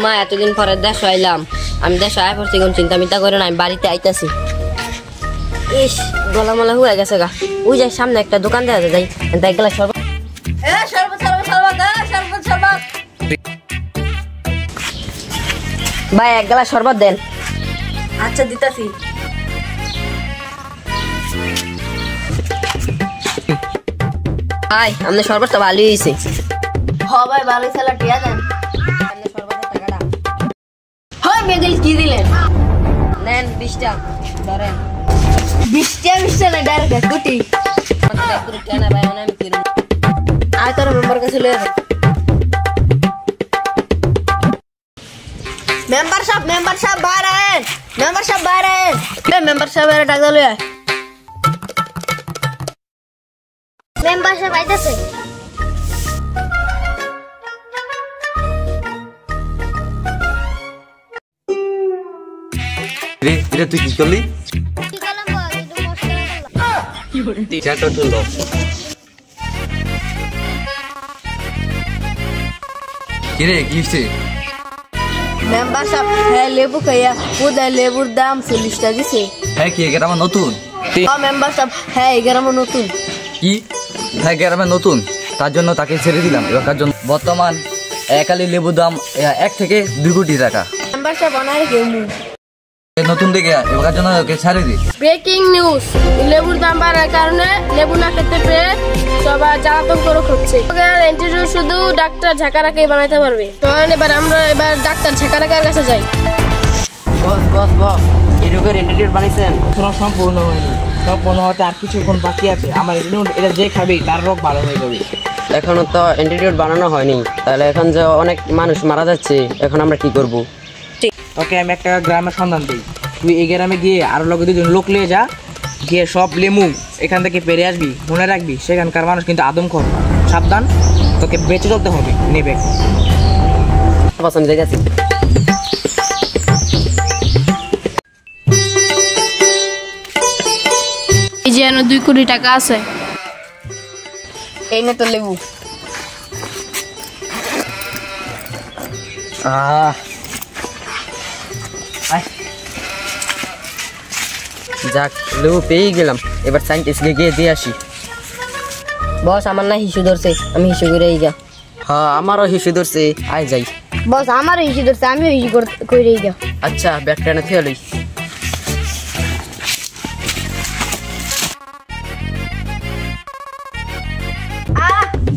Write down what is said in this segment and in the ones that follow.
মা এতদিন পরে দেশ আইলাম, আমি দেশ আয় পড়ছি, কোন চিন্তা মিন্তা করে না, আমি বাড়িতে আইতাছি। ইস গলামলা হয়ে গেছে গা। ওই যাই সামনে একটা দোকান দেখা যাই, এক গ্লাস শরবত। ভাই এক গ্লাস শরবত দেন। আচ্ছা দিতাছি। ভাই আপনার শরবত তো ভালোই হয়েছে। হ ভাই ভালোই ছেলে, টিয়া দেন। আপনার শরবতের টাকাটা হয় মেদিল কি দিলেন? নেন 20টা ধরেন। 20টা না ডাইরেক্ট 1 কোটি। কেনা ভাই আমি কিরম আয় তোর মেম্বার কাছে লয়ে যা। মেম্বার সাহেব বাইরে আয়েন। মেম্বার সাহেব বাইরে আয়েন। মেম্বার সাহেবের টাকা লয়ে আয়। মেম্বার সাহেব আইতাছে। রে তুই কি করলি? কি করলাম বল, একটু মশলা করলাম। চাটা তুলো। কি রে কি হইছে? মেম্বার সাহেব হ্যাঁ লেবু খাইয়া পুদা লেবুর দাম 40 টাকা দিছে। হ্যাঁ কি এটা আমার নতুন? মেম্বার সাহেব হ্যাঁ এগার আমার নতুন। কি হ্যাঁ গ্রামে নতুন, তার জন্য তাকে ছেড়ে দিলাম। এবার জন্য বর্তমান একালি লেবুর দাম 1 থেকে 2 কোটি টাকা। মেম্বার সাহেব অনারে কেমু নতুন দেখে এবার জন্য ওকে ছেড়ে দি। ব্রেকিং নিউজ, লেবুর দাম বাড়ার কারণে লেবু না খেতে পেরে সবাই জ্বালাতন করে হচ্ছে। ইন্টারভিউ শুধু ডাক্তার ঝাঁকারাকেই বানাইতে পারবে। তখন আমরা ডাক্তার ঝাঁকারাকের কাছে যাই। বস এরকম ইন্টারভিউ বানাইছেন? সম্পূর্ণ হয়নি, সম্পূর্ণ হতে আর কিছুক্ষণ বাকি আছে। আমার এটা যে খাবে তার রোগ ভালো হয়ে যাবে। এখনো তো ইন্টারভিউ বানানো হয়নি, তাহলে এখন যে অনেক মানুষ মারা যাচ্ছে, এখন আমরা কি করব? ওকে আমি একটা গ্রামের সন্ধান দিই, তুই এই গ্রামে গিয়ে আরো লোক 2জন লোক নিয়ে যা, গিয়ে সব লেমু এখান থেকে পেরে আসবি। মনে রাখবি সেখানকার মানুষ কিন্তু আদমখোর, সাবধান, তোকে বেঁচে চলতে হবে। নেবে পছন্দ হয়ে গেছে। এই যে 2 কোটি টাকা আছে। এই নে তো লেবু। যাক লেবু পেয়ে গেলাম, এবার সাইন্টিস্টকে গিয়ে দিয়ে আসি। বস আমার না হিসু ধরছে, আমি হিসু করে গা। হ্যাঁ আমারও হিসু ধরছে, আয় যাই। বস আমারও হিসু ধরছে, আমিও হিসু কইরেই গা। আচ্ছা ব্যাগটা না থেকে লই।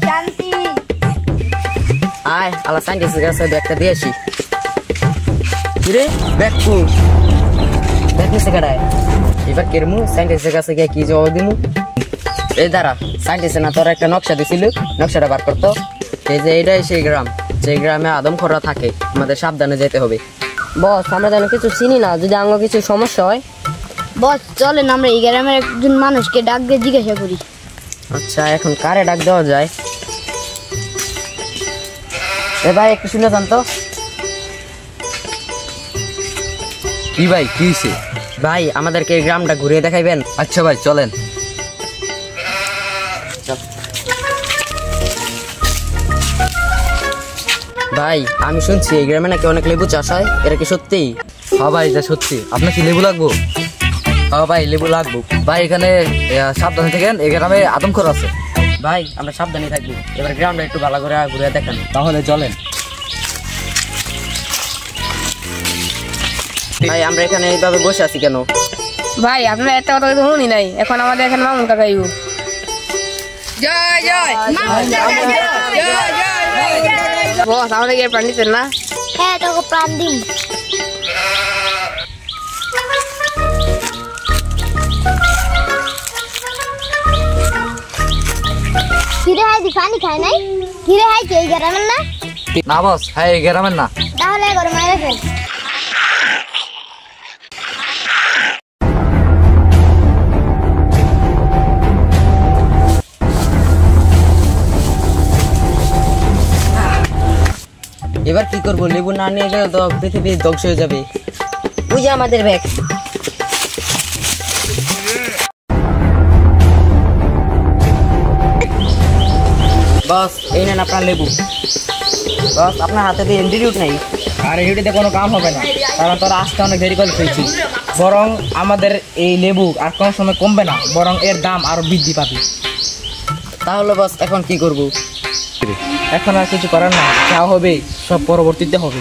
শান্তি আয় আলা সাইন্টিস্টের কাছে ব্যাগটা দিয়ে আসি। কিরে ব্যাগ কু ব্যাগ নিচে কাটায়, এবার কেরমু সাইন্টিস্টের কাছে গিয়ে কি জবাব দিমু? এই দাঁড়া, সাইন্টিস্ট না তোর একটা নকশা দিছিল, নকশাটা বার করতো। এই যে এটাই সেই গ্রাম, যেই গ্রামে আদমখোররা থাকে, আমাদের সাবধানে যেতে হবে। বস আমরা যেন কিছু চিনি না, যদি আঙ্গ কিছু সমস্যা হয়। বস চলেন আমরা এই গ্রামের একজন মানুষকে ডাক দিয়ে জিজ্ঞাসা করি। আচ্ছা এখন কারে ডাক দেওয়া যায়? এ ভাই একটু শুনে যান তো। কি ভাই কি হইছে? ভাই আমাদেরকে এই গ্রামটা ঘুরিয়ে দেখাইবেন? আচ্ছা ভাই চলেন। ভাই আমি শুনছি এই গ্রামে নাকি অনেক লেবু চাষ হয়, এটা কি সত্যি? হ্যাঁ ভাই এটা সত্যি। আপনার কি লেবু লাগবো? হ্যাঁ ভাই লেবু লাগবো। ভাই এখানে সাবধানে থাকেন, এই গ্রামে আদমখোর আছে। ভাই আমরা সাবধানে থাকবো, এবার গ্রামটা একটু ভালো করে ঘুরে দেখান। তাহলে চলেন। ভাই আমরা এখানে এইভাবে বসে আছি কেন? ভাই আপনারা একটা কথা তো শুনি নাই, এখন আমাদের এখানে মামুন কাকা আইবো। জয় জয় বস আমাদের কি প্রাণ দিচ্ছেন না? হ্যাঁ তোকে প্রাণ দিন। কিরে হাই পানি খায় নাই? কিরে হাই এই গ্রামের না? না বস, হ্যাঁ এই গ্রামের না। তাহলে ঘরে মাইরে ফেল। এবার কি করবো? লেবু না নিয়ে গেলে তো পৃথিবী ধ্বংস হয়ে যাবে। ওই যে আমাদের ব্যাগ। বস এই নেন আপনার লেবু। বস আপনার হাতে তো ইনস্টিটিউট নেই। আর এটিতে কোনো কাম হবে না, কারণ তোরা আসতে অনেক দেরি করে ফেলছি। বরং আমাদের এই লেবু আর কোনো সময় কমবে না, বরং এর দাম আরো বৃদ্ধি পাবে। তাহলে বস এখন কি করব? এখন আর কিছু করার না, যা হবে সব পরবর্তীতে হবে।